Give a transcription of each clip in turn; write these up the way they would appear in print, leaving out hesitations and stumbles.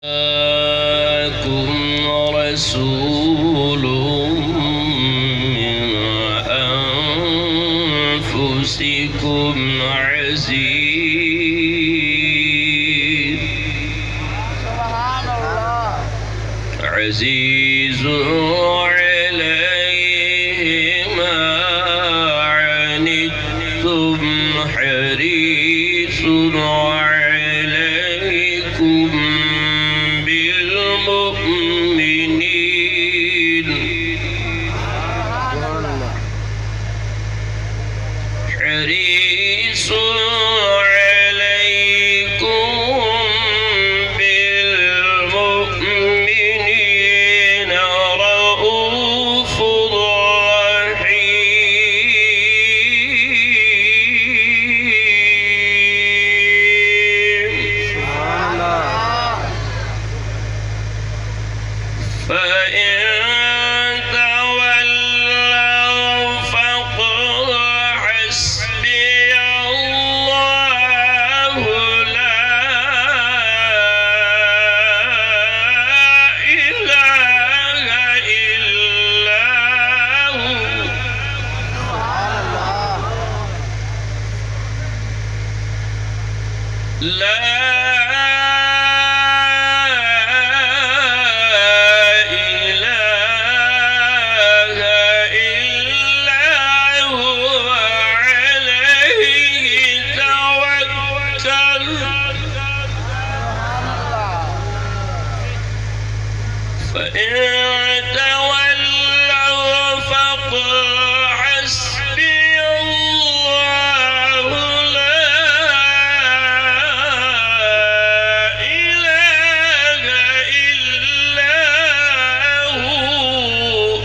جاءكم رسول من أنفسكم عزيز عليه ما عنتم حريص عليكم بالمؤمنين حريص عليكم بالمؤمنين رؤوف رحيم فإن تولوا فقل حسبي الله لا إله إلا هو لا فإن تولوا فقل حسبي الله لا إله إلا هو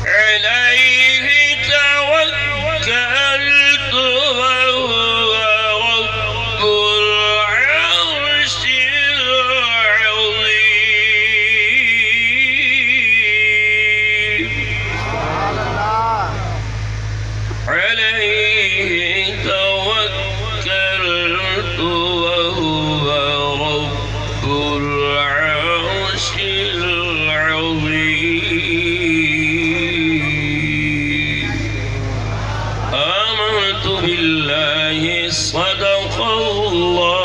عليه توكلت وهو رب العرش عليه توكلت وهو رب العرش العظيم آمنت بالله صدق الله